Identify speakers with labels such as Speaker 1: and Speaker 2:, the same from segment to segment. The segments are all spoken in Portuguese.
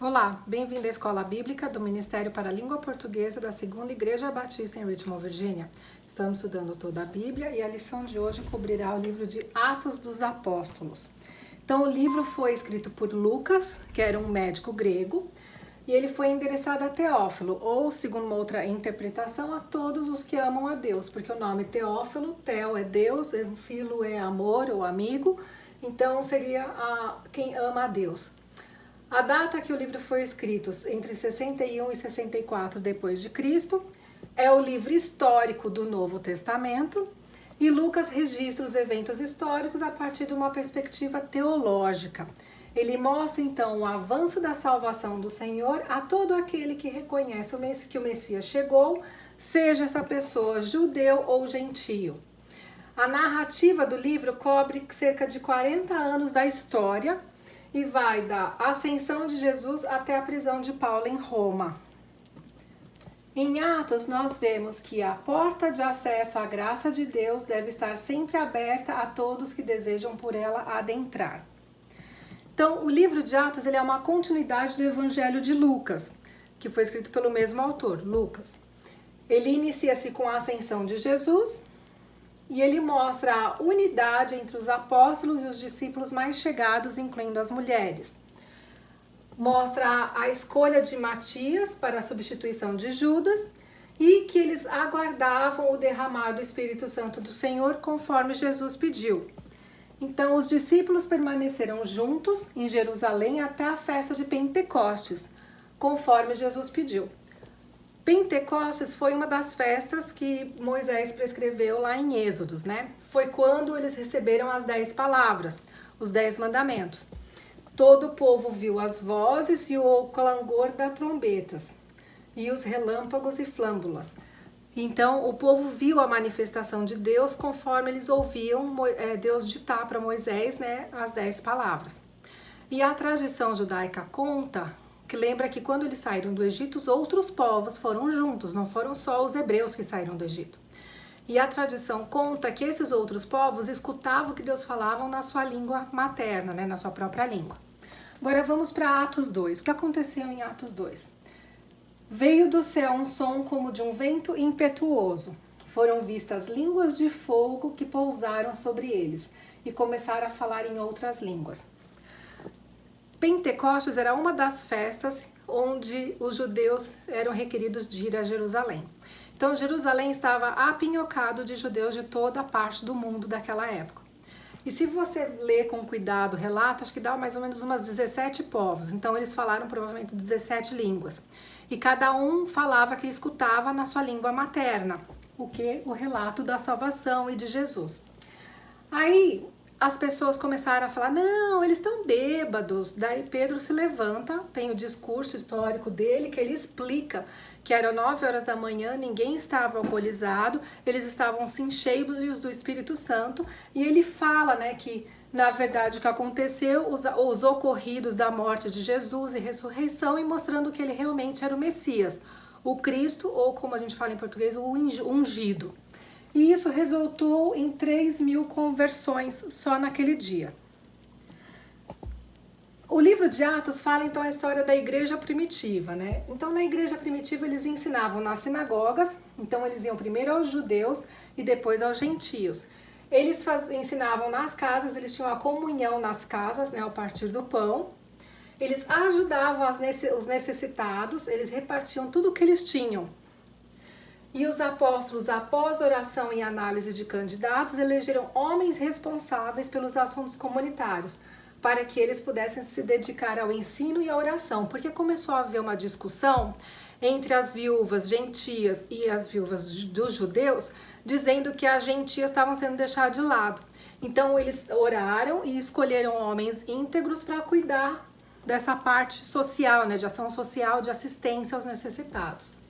Speaker 1: Olá, bem-vindo à Escola Bíblica do Ministério para a Língua Portuguesa da Segunda Igreja Batista em Richmond, Virgínia. Estamos estudando toda a Bíblia e a lição de hoje cobrirá o livro de Atos dos Apóstolos. Então, o livro foi escrito por Lucas, que era um médico grego, e ele foi endereçado a Teófilo, ou, segundo uma outra interpretação, a todos os que amam a Deus, porque o nome Teófilo, Teo é Deus, Filo é amor ou amigo, então seria quem ama a Deus. A data que o livro foi escrito, entre 61 e 64 depois de Cristo, é o livro histórico do Novo Testamento, e Lucas registra os eventos históricos a partir de uma perspectiva teológica. Ele mostra então o avanço da salvação do Senhor a todo aquele que reconhece que o Messias chegou, seja essa pessoa judeu ou gentio. A narrativa do livro cobre cerca de 40 anos da história e vai da ascensão de Jesus até a prisão de Paulo em Roma. Em Atos, nós vemos que a porta de acesso à graça de Deus deve estar sempre aberta a todos que desejam por ela adentrar. Então, o livro de Atos ele é uma continuidade do Evangelho de Lucas, que foi escrito pelo mesmo autor, Lucas. Ele inicia-se com a ascensão de Jesus e ele mostra a unidade entre os apóstolos e os discípulos mais chegados, incluindo as mulheres. Mostra a escolha de Matias para a substituição de Judas e que eles aguardavam o derramar do Espírito Santo do Senhor conforme Jesus pediu. Então, os discípulos permaneceram juntos em Jerusalém até a festa de Pentecostes, conforme Jesus pediu. Pentecostes foi uma das festas que Moisés prescreveu lá em Êxodos, né? Foi quando eles receberam as 10 palavras, os 10 mandamentos. Todo o povo viu as vozes e o clangor das trombetas, e os relâmpagos e flâmbulas. Então, o povo viu a manifestação de Deus conforme eles ouviam Deus ditar para Moisés, né, as 10 palavras. E a tradição judaica conta que lembra que quando eles saíram do Egito, os outros povos foram juntos, não foram só os hebreus que saíram do Egito. E a tradição conta que esses outros povos escutavam o que Deus falava na sua língua materna, né, na sua própria língua. Agora vamos para Atos 2. O que aconteceu em Atos 2? Veio do céu um som como de um vento impetuoso. Foram vistas línguas de fogo que pousaram sobre eles e começaram a falar em outras línguas. Pentecostes era uma das festas onde os judeus eram requeridos de ir a Jerusalém. Então, Jerusalém estava apinhocado de judeus de toda a parte do mundo daquela época. E se você ler com cuidado o relato, acho que dá mais ou menos umas 17 povos. Então, eles falaram provavelmente 17 línguas. E cada um falava que escutava na sua língua materna, o relato da salvação e de Jesus. Aí as pessoas começaram a falar, não, eles estão bêbados. Daí Pedro se levanta, tem o discurso histórico dele, que ele explica que eram 9 horas da manhã, ninguém estava alcoolizado, eles estavam sim cheios do Espírito Santo, e ele fala, né, que na verdade o que aconteceu, os ocorridos da morte de Jesus e ressurreição, e mostrando que ele realmente era o Messias, o Cristo, ou como a gente fala em português, o ungido. E isso resultou em 3.000 conversões só naquele dia. O livro de Atos fala então a história da igreja primitiva, né? Então na igreja primitiva eles ensinavam nas sinagogas, então eles iam primeiro aos judeus e depois aos gentios. Eles ensinavam nas casas, eles tinham a comunhão nas casas, né, ao partir do pão. Eles ajudavam os necessitados, eles repartiam tudo o que eles tinham. E os apóstolos, após oração e análise de candidatos, elegeram homens responsáveis pelos assuntos comunitários, para que eles pudessem se dedicar ao ensino e à oração, porque começou a haver uma discussão entre as viúvas gentias e as viúvas dos judeus, dizendo que as gentias estavam sendo deixadas de lado. Então eles oraram e escolheram homens íntegros para cuidar dessa parte social, né, de ação social, de assistência aos necessitados.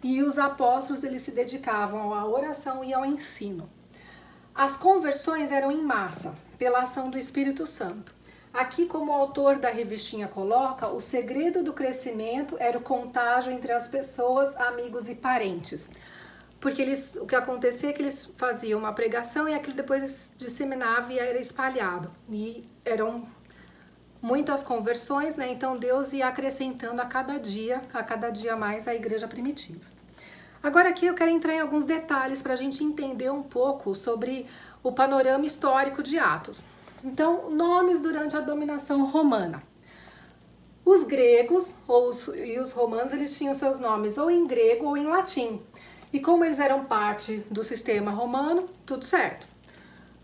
Speaker 1: E os apóstolos eles se dedicavam à oração e ao ensino. As conversões eram em massa, pela ação do Espírito Santo. Aqui, como o autor da revistinha coloca, o segredo do crescimento era o contágio entre as pessoas, amigos e parentes. Porque o que acontecia é que eles faziam uma pregação e aquilo depois disseminava e era espalhado. E era muitas conversões, né? Então Deus ia acrescentando a cada dia mais a igreja primitiva. Agora aqui eu quero entrar em alguns detalhes para a gente entender um pouco sobre o panorama histórico de Atos. Então, nomes durante a dominação romana. Os gregos e os romanos, eles tinham seus nomes ou em grego ou em latim. E como eles eram parte do sistema romano, tudo certo.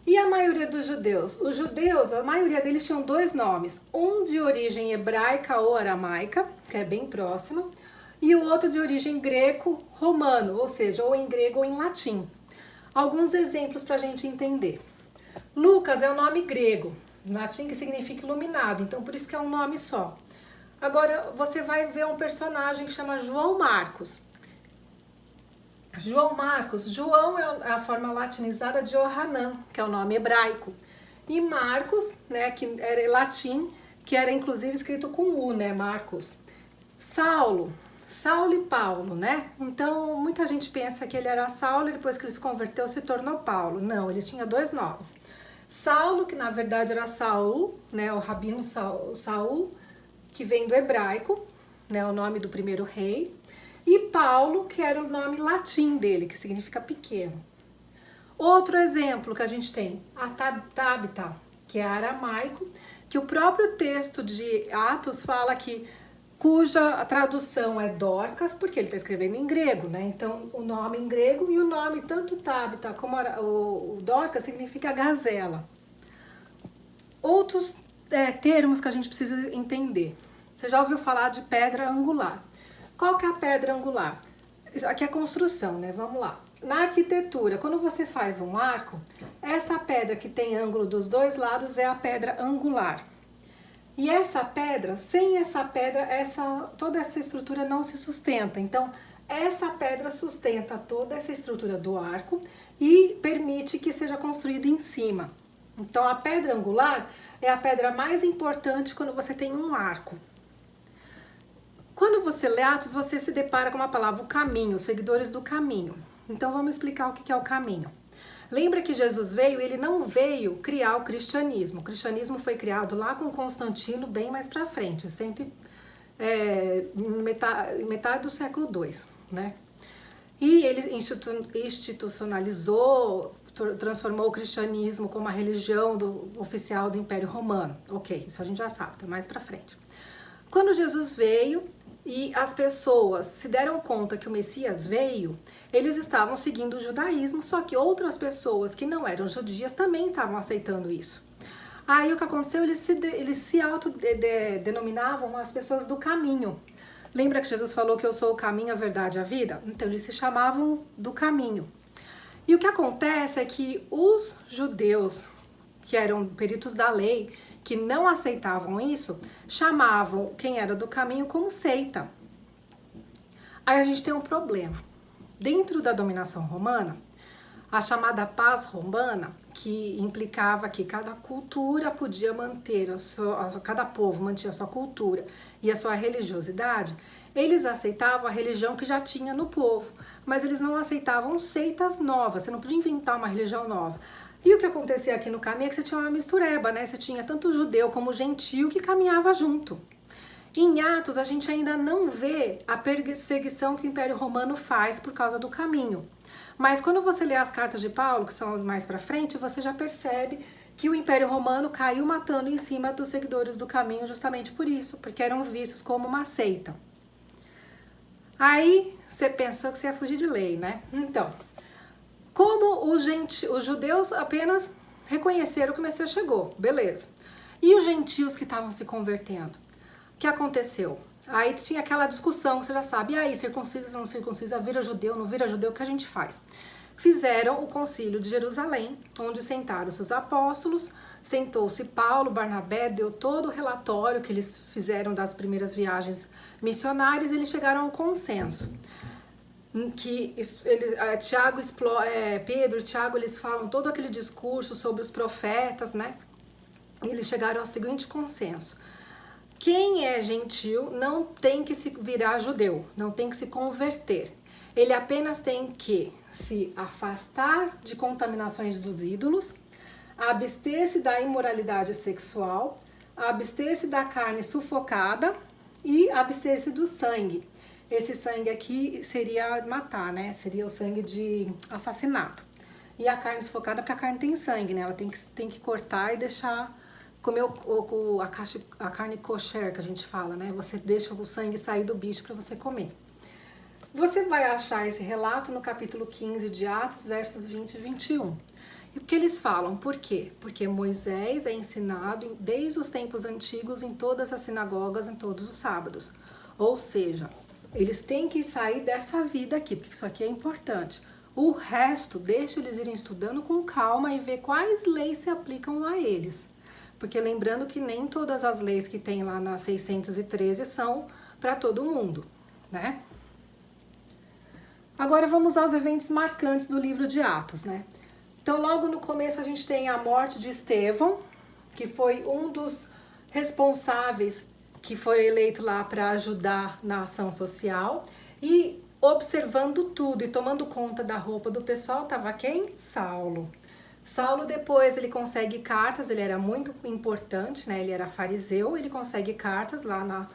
Speaker 1: E a maioria dos judeus? Os judeus, a maioria deles tinham dois nomes. Um de origem hebraica ou aramaica, que é bem próximo, e o outro de origem greco-romano, ou seja, ou em grego ou em latim. Alguns exemplos para a gente entender. Lucas é o nome grego, em latim, que significa iluminado, então por isso que é um nome só. Agora você vai ver um personagem que chama João Marcos. João é a forma latinizada de Johanan, que é o nome hebraico. E Marcos, né, que era latim, que era inclusive escrito com U, né, Marcos. Saulo e Paulo, né? Então, muita gente pensa que ele era Saulo e depois que ele se converteu se tornou Paulo. Não, ele tinha dois nomes. Saulo, que na verdade era Saul, né? O rabino Saul, que vem do hebraico, né? O nome do primeiro rei. E Paulo, que era o nome latim dele, que significa pequeno. Outro exemplo que a gente tem, a Tabita, que é aramaico, que o próprio texto de Atos fala que cuja tradução é Dorcas, porque ele está escrevendo em grego, né? Então, o nome em grego e o nome tanto Tabita como o Dorcas significa gazela. Outros termos que a gente precisa entender. Você já ouviu falar de pedra angular. Qual que é a pedra angular? Aqui é a construção, né? Vamos lá. Na arquitetura, quando você faz um arco, essa pedra que tem ângulo dos dois lados é a pedra angular. E essa pedra, sem essa pedra, toda essa estrutura não se sustenta. Então, essa pedra sustenta toda essa estrutura do arco e permite que seja construído em cima. Então, a pedra angular é a pedra mais importante quando você tem um arco. Quando você lê Atos, você se depara com uma palavra, o caminho, os seguidores do caminho. Então, vamos explicar o que é o caminho. Lembra que Jesus veio, ele não veio criar o cristianismo. O cristianismo foi criado lá com Constantino, bem mais para frente, metade do século II, né? E ele institucionalizou, transformou o cristianismo como a religião oficial do Império Romano. Ok, isso a gente já sabe, tá mais para frente. Quando Jesus veio e as pessoas se deram conta que o Messias veio, eles estavam seguindo o judaísmo, só que outras pessoas que não eram judias também estavam aceitando isso. Aí o que aconteceu? Eles se autodenominavam as pessoas do caminho. Lembra que Jesus falou que eu sou o caminho, a verdade e a vida? Então eles se chamavam do caminho. E o que acontece é que os judeus, que eram peritos da lei, que não aceitavam isso, chamavam quem era do caminho como seita. Aí a gente tem um problema. Dentro da dominação romana, a chamada paz romana, que implicava que cada cultura podia manter, cada povo mantinha a sua cultura e a sua religiosidade, eles aceitavam a religião que já tinha no povo, mas eles não aceitavam seitas novas, você não podia inventar uma religião nova. E o que acontecia aqui no caminho é que você tinha uma mistureba, né? Você tinha tanto judeu como gentio que caminhava junto. Em Atos, a gente ainda não vê a perseguição que o Império Romano faz por causa do caminho. Mas quando você lê as cartas de Paulo, que são as mais pra frente, você já percebe que o Império Romano caiu matando em cima dos seguidores do caminho justamente por isso, porque eram vistos como uma seita. Aí, você pensou que você ia fugir de lei, né? Então, como os judeus apenas reconheceram que o Messias chegou, beleza. E os gentios que estavam se convertendo? O que aconteceu? Aí tinha aquela discussão que você já sabe, e aí, circuncisa, não circuncisa, vira judeu, não vira judeu, o que a gente faz? Fizeram o concílio de Jerusalém, onde sentaram-se os apóstolos, sentou-se Paulo, Barnabé, deu todo o relatório que eles fizeram das primeiras viagens missionárias, e eles chegaram ao consenso. Que Pedro e Tiago, eles falam todo aquele discurso sobre os profetas, né? E eles chegaram ao seguinte consenso: quem é gentil não tem que se virar judeu, não tem que se converter. Ele apenas tem que se afastar de contaminações dos ídolos, abster-se da imoralidade sexual, abster-se da carne sufocada e abster-se do sangue. Esse sangue aqui seria matar, né? Seria o sangue de assassinato. E a carne sufocada, porque a carne tem sangue, né? Ela tem que cortar e deixar... Comer a carne kosher, que a gente fala, né? Você deixa o sangue sair do bicho para você comer. Você vai achar esse relato no capítulo 15 de Atos, versos 20 e 21. E o que eles falam? Por quê? Porque Moisés é ensinado desde os tempos antigos em todas as sinagogas, em todos os sábados. Ou seja, eles têm que sair dessa vida aqui, porque isso aqui é importante. O resto, deixa eles irem estudando com calma e ver quais leis se aplicam a eles. Porque lembrando que nem todas as leis que tem lá na 613 são para todo mundo, né? Agora vamos aos eventos marcantes do livro de Atos, né? Então logo no começo a gente tem a morte de Estevão, que foi um dos responsáveis que foi eleito lá para ajudar na ação social. E observando tudo e tomando conta da roupa do pessoal estava quem? Saulo. Saulo depois ele consegue cartas, ele era muito importante, né? Ele era fariseu, ele consegue cartas lá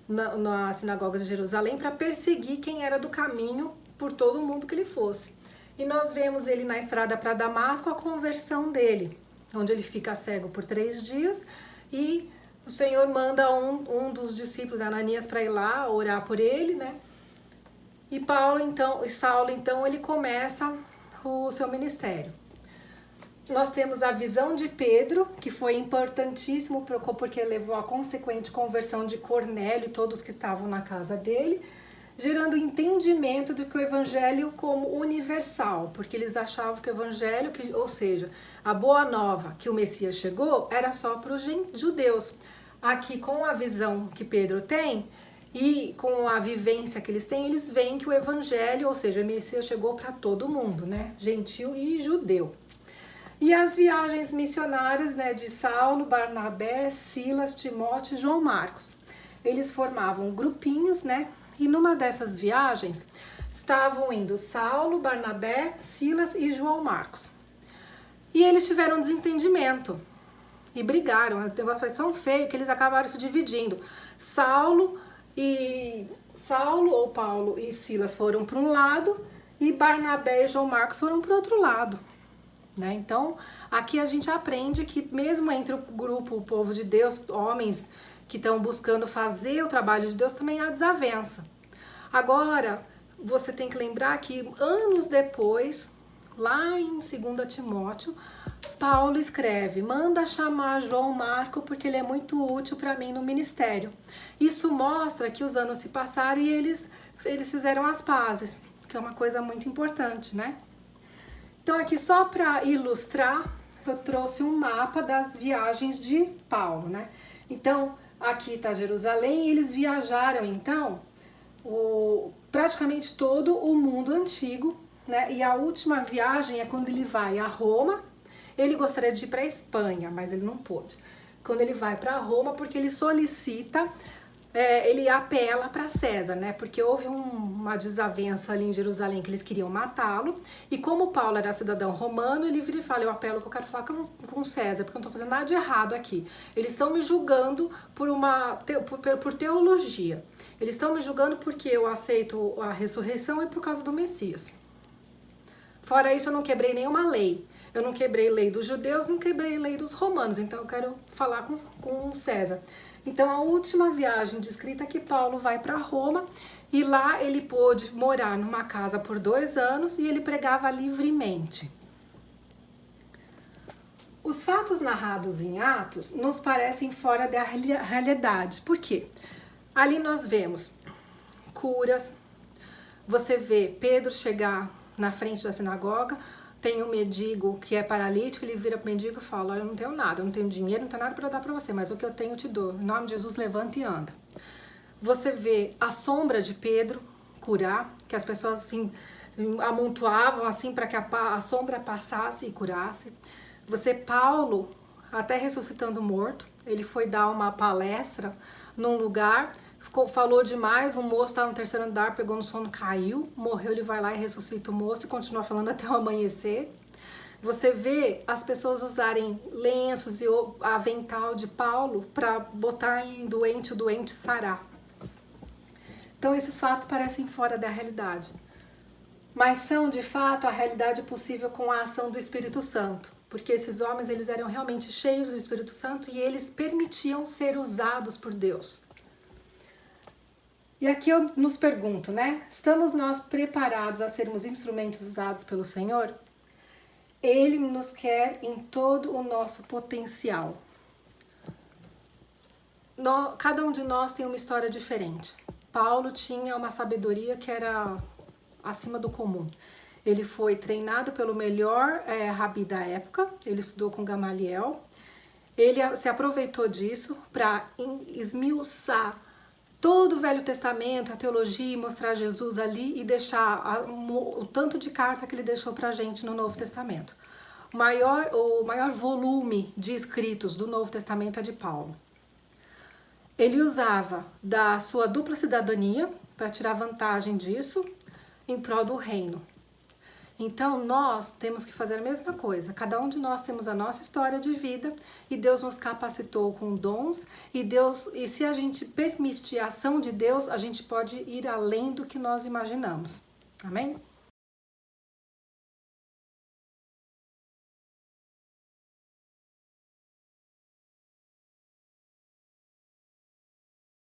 Speaker 1: na sinagoga de Jerusalém para perseguir quem era do caminho por todo mundo que ele fosse. E nós vemos ele na estrada para Damasco, a conversão dele, onde ele fica cego por 3 dias e o Senhor manda um dos discípulos, Ananias, para ir lá orar por ele, né? E Saulo então ele começa o seu ministério. Nós temos a visão de Pedro, que foi importantíssimo porque levou à consequente conversão de Cornélio e todos que estavam na casa dele, gerando entendimento de que o evangelho como universal, porque eles achavam que o evangelho, ou seja, a boa nova que o Messias chegou, era só para os judeus. Aqui, com a visão que Pedro tem e com a vivência que eles têm, eles veem que o evangelho, ou seja, o Messias chegou para todo mundo, né? Gentil e judeu. E as viagens missionárias, né, de Saulo, Barnabé, Silas, Timóteo e João Marcos. Eles formavam grupinhos, né? E numa dessas viagens estavam indo Saulo, Barnabé, Silas e João Marcos. E eles tiveram um desentendimento e brigaram. O negócio foi tão feio que eles acabaram se dividindo. Saulo ou Paulo e Silas foram para um lado e Barnabé e João Marcos foram para o outro lado. Né? Então, aqui a gente aprende que mesmo entre o grupo, o povo de Deus, homens que estão buscando fazer o trabalho de Deus, também há desavença. Agora, você tem que lembrar que anos depois, lá em 2 Timóteo, Paulo escreve: manda chamar João Marco porque ele é muito útil para mim no ministério. Isso mostra que os anos se passaram e eles fizeram as pazes, que é uma coisa muito importante, né? Então aqui só para ilustrar, eu trouxe um mapa das viagens de Paulo, né? Então aqui está Jerusalém e eles viajaram então praticamente todo o mundo antigo, né? E a última viagem é quando ele vai a Roma. Ele gostaria de ir para a Espanha, mas ele não pôde. Quando ele vai para Roma, porque ele solicita, ele apela para César, né? Porque houve uma desavença ali em Jerusalém que eles queriam matá-lo. E como Paulo era cidadão romano, ele vira e fala: eu apelo que eu quero falar com César, porque eu não estou fazendo nada de errado aqui. Eles estão me julgando por teologia. Eles estão me julgando porque eu aceito a ressurreição e por causa do Messias. Fora isso, eu não quebrei nenhuma lei. Eu não quebrei lei dos judeus, não quebrei lei dos romanos. Então eu quero falar com César. Então a última viagem descrita é que Paulo vai para Roma e lá ele pôde morar numa casa por 2 anos e ele pregava livremente. Os fatos narrados em Atos nos parecem fora da realidade. Por quê? Ali nós vemos curas, você vê Pedro chegar na frente da sinagoga, tem um mendigo que é paralítico, ele vira pro mendigo e fala: olha, eu não tenho nada, eu não tenho dinheiro, não tenho nada para dar para você, mas o que eu tenho eu te dou. Em nome de Jesus, levanta e anda. Você vê a sombra de Pedro curar, que as pessoas assim amontoavam assim para que a sombra passasse e curasse. Você, Paulo, até ressuscitando morto, ele foi dar uma palestra num lugar, falou demais, um moço estava no 3º andar, pegou no sono, caiu, morreu, ele vai lá e ressuscita o moço e continua falando até o amanhecer. Você vê as pessoas usarem lenços e avental de Paulo para botar em doente, o doente sarar. Então esses fatos parecem fora da realidade, mas são de fato a realidade possível com a ação do Espírito Santo, porque esses homens eles eram realmente cheios do Espírito Santo e eles permitiam ser usados por Deus. E aqui eu nos pergunto, né? Estamos nós preparados a sermos instrumentos usados pelo Senhor? Ele nos quer em todo o nosso potencial. Cada um de nós tem uma história diferente. Paulo tinha uma sabedoria que era acima do comum. Ele foi treinado pelo melhor rabi da época, ele estudou com Gamaliel. Ele se aproveitou disso para esmiuçar todo o Velho Testamento, a teologia, e mostrar Jesus ali e deixar o tanto de carta que ele deixou para a gente no Novo Testamento. O maior volume de escritos do Novo Testamento é de Paulo. Ele usava da sua dupla cidadania para tirar vantagem disso em prol do reino. Então nós temos que fazer a mesma coisa. Cada um de nós temos a nossa história de vida e Deus nos capacitou com dons e se a gente permitir a ação de Deus, a gente pode ir além do que nós imaginamos. Amém?